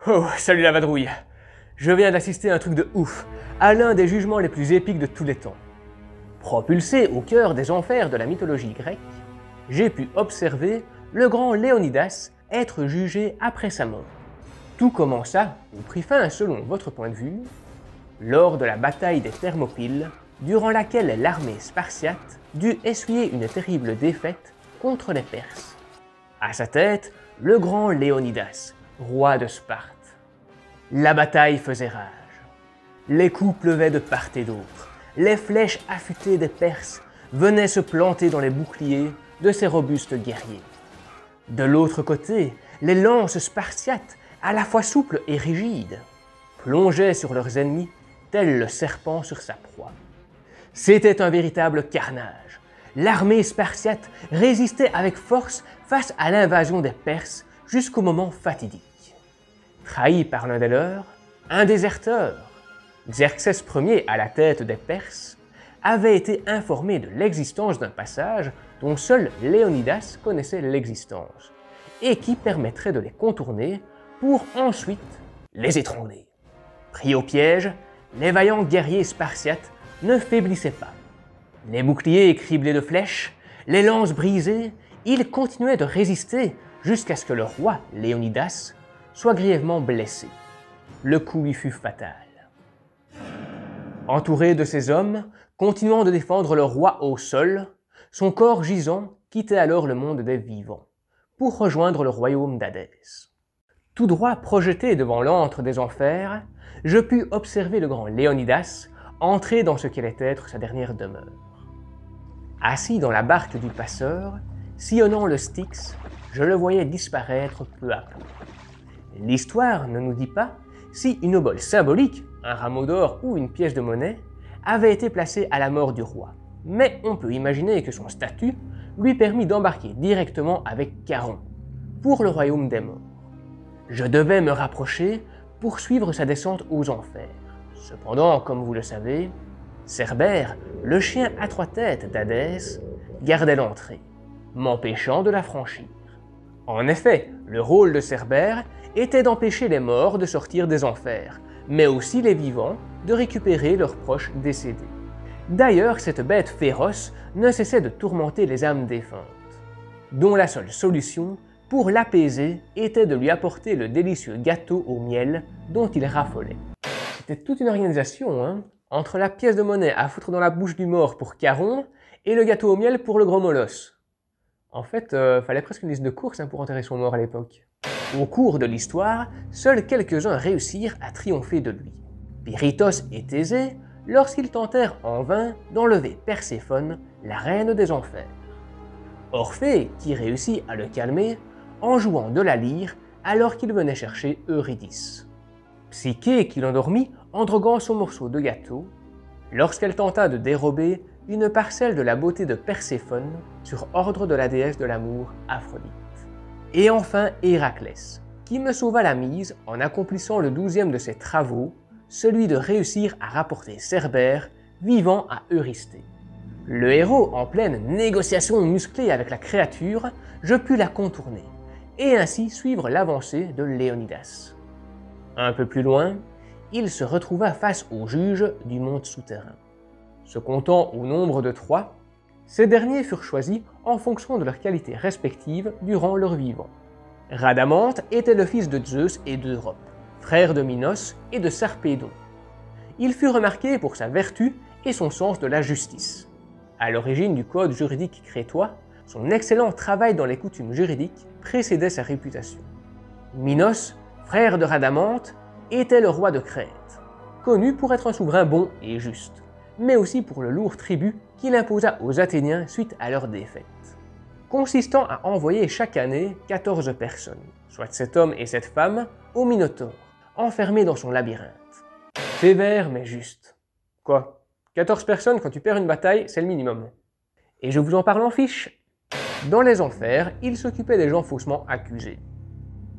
Oh, salut la vadrouille. Je viens d'assister à un truc de ouf, à l'un des jugements les plus épiques de tous les temps. Propulsé au cœur des enfers de la mythologie grecque, j'ai pu observer le grand Léonidas être jugé après sa mort. Tout commença, ou prit fin selon votre point de vue, lors de la bataille des Thermopyles, durant laquelle l'armée spartiate dut essuyer une terrible défaite contre les Perses. À sa tête, le grand Léonidas, roi de Sparte. La bataille faisait rage. Les coups pleuvaient de part et d'autre. Les flèches affûtées des Perses venaient se planter dans les boucliers de ces robustes guerriers. De l'autre côté, les lances spartiates, à la fois souples et rigides, plongeaient sur leurs ennemis tel le serpent sur sa proie. C'était un véritable carnage. L'armée spartiate résistait avec force face à l'invasion des Perses jusqu'au moment fatidique. Trahi par l'un des leurs, un déserteur, Xerxès Ier à la tête des Perses, avait été informé de l'existence d'un passage dont seul Léonidas connaissait l'existence, et qui permettrait de les contourner pour ensuite les étrangler. Pris au piège, les vaillants guerriers spartiates ne faiblissaient pas. Les boucliers criblés de flèches, les lances brisées, ils continuaient de résister jusqu'à ce que le roi Léonidas soit grièvement blessé. Le coup lui fut fatal. Entouré de ses hommes, continuant de défendre le roi au sol, son corps gisant quittait alors le monde des vivants, pour rejoindre le royaume d'Hadès. Tout droit projeté devant l'antre des enfers, je pus observer le grand Léonidas entrer dans ce qu'allait être sa dernière demeure. Assis dans la barque du passeur, sillonnant le Styx, je le voyais disparaître peu à peu. L'histoire ne nous dit pas si une obole symbolique, un rameau d'or ou une pièce de monnaie, avait été placée à la mort du roi, mais on peut imaginer que son statut lui permit d'embarquer directement avec Charon, pour le royaume des morts. Je devais me rapprocher pour suivre sa descente aux enfers. Cependant, comme vous le savez, Cerbère, le chien à trois têtes d'Hadès, gardait l'entrée, m'empêchant de la franchir. En effet, le rôle de Cerbère était d'empêcher les morts de sortir des enfers, mais aussi les vivants de récupérer leurs proches décédés. D'ailleurs, cette bête féroce ne cessait de tourmenter les âmes défuntes, dont la seule solution pour l'apaiser était de lui apporter le délicieux gâteau au miel dont il raffolait. C'était toute une organisation, hein, entre la pièce de monnaie à foutre dans la bouche du mort pour Charon et le gâteau au miel pour le gros molosse. En fait, fallait presque une liste de courses pour enterrer son mort à l'époque. Au cours de l'histoire, seuls quelques-uns réussirent à triompher de lui. Pirithos et Thésée, lorsqu'ils tentèrent en vain d'enlever Perséphone, la reine des enfers. Orphée, qui réussit à le calmer en jouant de la lyre alors qu'il venait chercher Eurydice. Psyché, qui l'endormit en droguant son morceau de gâteau, lorsqu'elle tenta de dérober une parcelle de la beauté de Perséphone sur ordre de la déesse de l'amour Aphrodite. Et enfin Héraclès, qui me sauva la mise en accomplissant le 12e de ses travaux, celui de réussir à rapporter Cerbère vivant à Eurysthée. Le héros, en pleine négociation musclée avec la créature, je pus la contourner, et ainsi suivre l'avancée de Léonidas. Un peu plus loin, il se retrouva face aux juges du monde souterrain. Se comptant au nombre de 3, ces derniers furent choisis en fonction de leurs qualités respectives durant leur vivant. Rhadamante était le fils de Zeus et d'Europe, frère de Minos et de Sarpédon. Il fut remarqué pour sa vertu et son sens de la justice. À l'origine du code juridique crétois, son excellent travail dans les coutumes juridiques précédait sa réputation. Minos, frère de Rhadamante, était le roi de Crète, connu pour être un souverain bon et juste, mais aussi pour le lourd tribut qu'il imposa aux Athéniens suite à leur défaite, consistant à envoyer chaque année 14 personnes, soit 7 hommes et 7 femmes, au Minotaure, enfermés dans son labyrinthe. Sévère mais juste. Quoi ? 14 personnes quand tu perds une bataille, c'est le minimum. Et je vous en parle en fiche. Dans les enfers, il s'occupait des gens faussement accusés.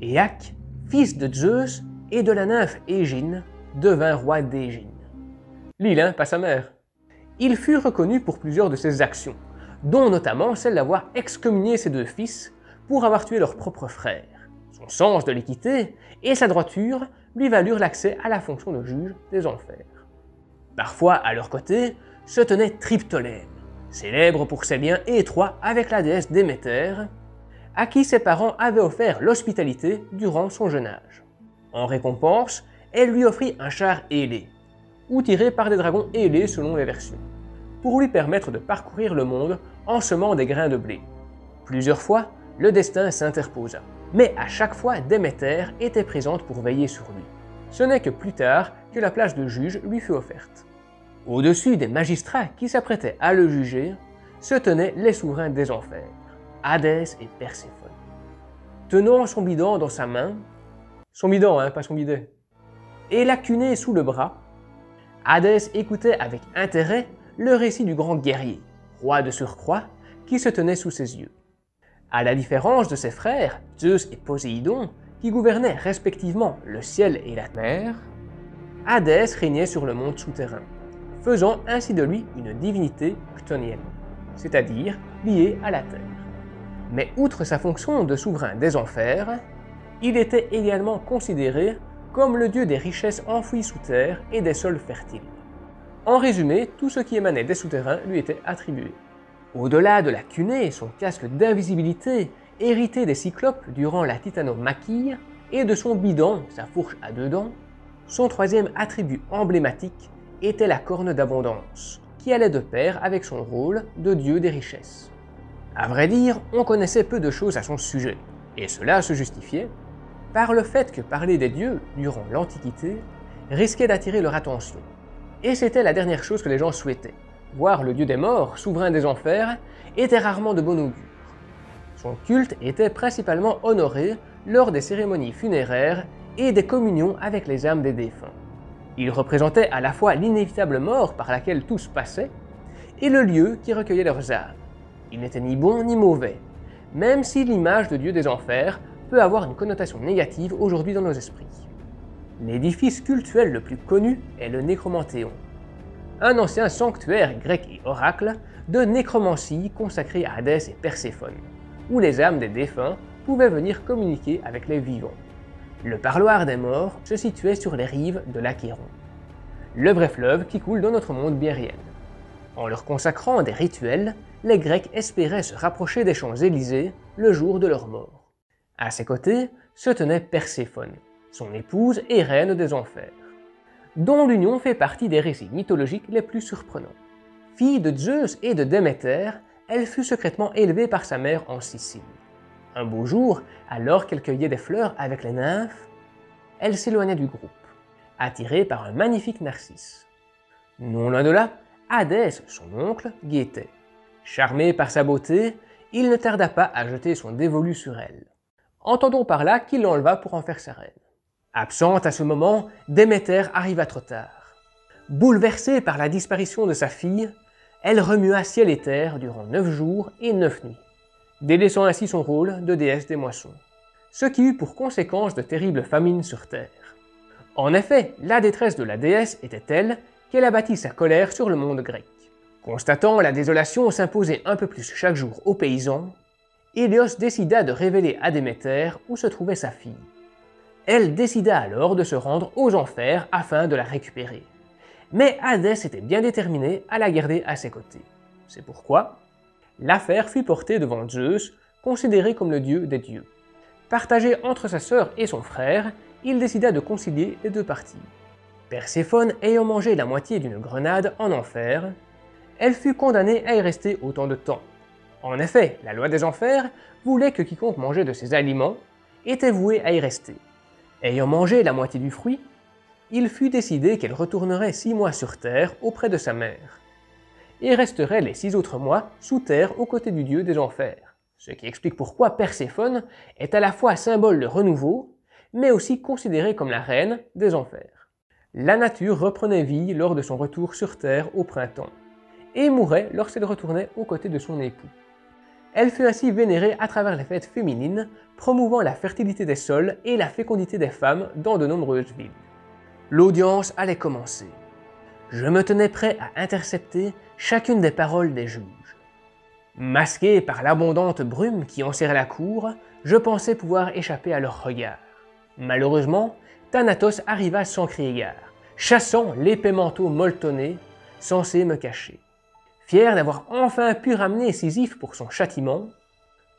Éaque, fils de Zeus et de la nymphe Égine, devint roi d'Égine. L'île, hein, pas sa mère. Il fut reconnu pour plusieurs de ses actions, dont notamment celle d'avoir excommunié ses 2 fils pour avoir tué leur propre frère. Son sens de l'équité et sa droiture lui valurent l'accès à la fonction de juge des enfers. Parfois, à leur côté, se tenait Triptolème, célèbre pour ses liens étroits avec la déesse Déméter, à qui ses parents avaient offert l'hospitalité durant son jeune âge. En récompense, elle lui offrit un char ailé, ou tiré par des dragons ailés selon les versions, pour lui permettre de parcourir le monde en semant des grains de blé. Plusieurs fois, le destin s'interposa, mais à chaque fois Déméter était présente pour veiller sur lui. Ce n'est que plus tard que la place de juge lui fut offerte. Au-dessus des magistrats qui s'apprêtaient à le juger, se tenaient les souverains des enfers, Hadès et Perséphone. Tenant son bidon dans sa main, son bidon, pas son bidet, et la cunée sous le bras, Hadès écoutait avec intérêt le récit du grand guerrier, roi de surcroît, qui se tenait sous ses yeux. À la différence de ses frères, Zeus et Poséidon, qui gouvernaient respectivement le ciel et la mer, Hadès régnait sur le monde souterrain, faisant ainsi de lui une divinité chtonienne, c'est-à-dire liée à la terre. Mais outre sa fonction de souverain des enfers, il était également considéré comme le dieu des richesses enfouies sous terre et des sols fertiles. En résumé, tout ce qui émanait des souterrains lui était attribué. Au-delà de la cunée, son casque d'invisibilité, hérité des cyclopes durant la titanomachie, et de son bidon, sa fourche à deux dents, son troisième attribut emblématique était la corne d'abondance, qui allait de pair avec son rôle de dieu des richesses. À vrai dire, on connaissait peu de choses à son sujet, et cela se justifiait par le fait que parler des dieux durant l'Antiquité risquait d'attirer leur attention. Et c'était la dernière chose que les gens souhaitaient. Voir le dieu des morts, souverain des enfers, était rarement de bon augure. Son culte était principalement honoré lors des cérémonies funéraires et des communions avec les âmes des défunts. Il représentait à la fois l'inévitable mort par laquelle tous passaient et le lieu qui recueillait leurs âmes. Il n'était ni bon ni mauvais, même si l'image de dieu des enfers peut avoir une connotation négative aujourd'hui dans nos esprits. L'édifice cultuel le plus connu est le Nécromanthéon, un ancien sanctuaire grec et oracle de nécromancie consacré à Hadès et Perséphone, où les âmes des défunts pouvaient venir communiquer avec les vivants. Le parloir des morts se situait sur les rives de l'Achéron, le vrai fleuve qui coule dans notre monde bien réel. En leur consacrant des rituels, les Grecs espéraient se rapprocher des Champs-Élysées le jour de leur mort. À ses côtés se tenait Perséphone, son épouse et reine des enfers, dont l'union fait partie des récits mythologiques les plus surprenants. Fille de Zeus et de Déméter, elle fut secrètement élevée par sa mère en Sicile. Un beau jour, alors qu'elle cueillait des fleurs avec les nymphes, elle s'éloigna du groupe, attirée par un magnifique narcisse. Non loin de là, Hadès, son oncle, guettait. Charmé par sa beauté, il ne tarda pas à jeter son dévolu sur elle. Entendons par là qu'il l'enleva pour en faire sa reine. Absente à ce moment, Déméter arriva trop tard. Bouleversée par la disparition de sa fille, elle remua ciel et terre durant 9 jours et 9 nuits, délaissant ainsi son rôle de déesse des moissons, ce qui eut pour conséquence de terribles famines sur terre. En effet, la détresse de la déesse était telle qu'elle abattit sa colère sur le monde grec. Constatant la désolation s'imposer un peu plus chaque jour aux paysans, Hélios décida de révéler à Déméter où se trouvait sa fille. Elle décida alors de se rendre aux enfers afin de la récupérer. Mais Hadès était bien déterminé à la garder à ses côtés. C'est pourquoi l'affaire fut portée devant Zeus, considéré comme le dieu des dieux. Partagé entre sa sœur et son frère, il décida de concilier les deux parties. Perséphone ayant mangé la moitié d'une grenade en enfer, elle fut condamnée à y rester autant de temps. En effet, la loi des enfers voulait que quiconque mangeait de ces aliments était voué à y rester. Ayant mangé la moitié du fruit, il fut décidé qu'elle retournerait 6 mois sur terre auprès de sa mère, et resterait les 6 autres mois sous terre aux côtés du dieu des enfers, ce qui explique pourquoi Perséphone est à la fois symbole de renouveau, mais aussi considérée comme la reine des enfers. La nature reprenait vie lors de son retour sur terre au printemps, et mourait lorsqu'elle retournait aux côtés de son époux. Elle fut ainsi vénérée à travers les fêtes féminines, promouvant la fertilité des sols et la fécondité des femmes dans de nombreuses villes. L'audience allait commencer. Je me tenais prêt à intercepter chacune des paroles des juges. Masqué par l'abondante brume qui enserrait la cour, je pensais pouvoir échapper à leurs regards. Malheureusement, Thanatos arriva sans crier gare, chassant l'épais manteau molletonné, censé me cacher. Fier d'avoir enfin pu ramener Sisyphe pour son châtiment,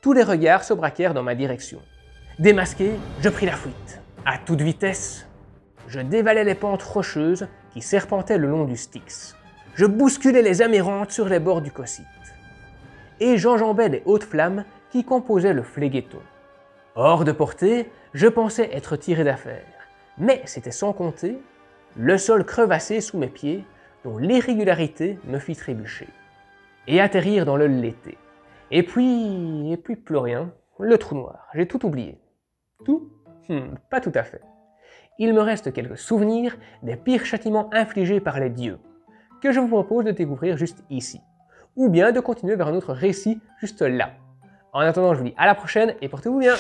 tous les regards se braquèrent dans ma direction. Démasqué, je pris la fuite. À toute vitesse, je dévalais les pentes rocheuses qui serpentaient le long du Styx. Je bousculais les amérantes sur les bords du Cocyte. Et j'enjambais les hautes flammes qui composaient le Phlégeton. Hors de portée, je pensais être tiré d'affaire, mais c'était sans compter le sol crevassé sous mes pieds dont l'irrégularité me fit trébucher. Et atterrir dans le Léthé. Et puis plus rien, le trou noir, j'ai tout oublié. Tout? Pas tout à fait. Il me reste quelques souvenirs des pires châtiments infligés par les dieux, que je vous propose de découvrir juste ici, ou bien de continuer vers un autre récit juste là. En attendant, je vous dis à la prochaine et portez-vous bien!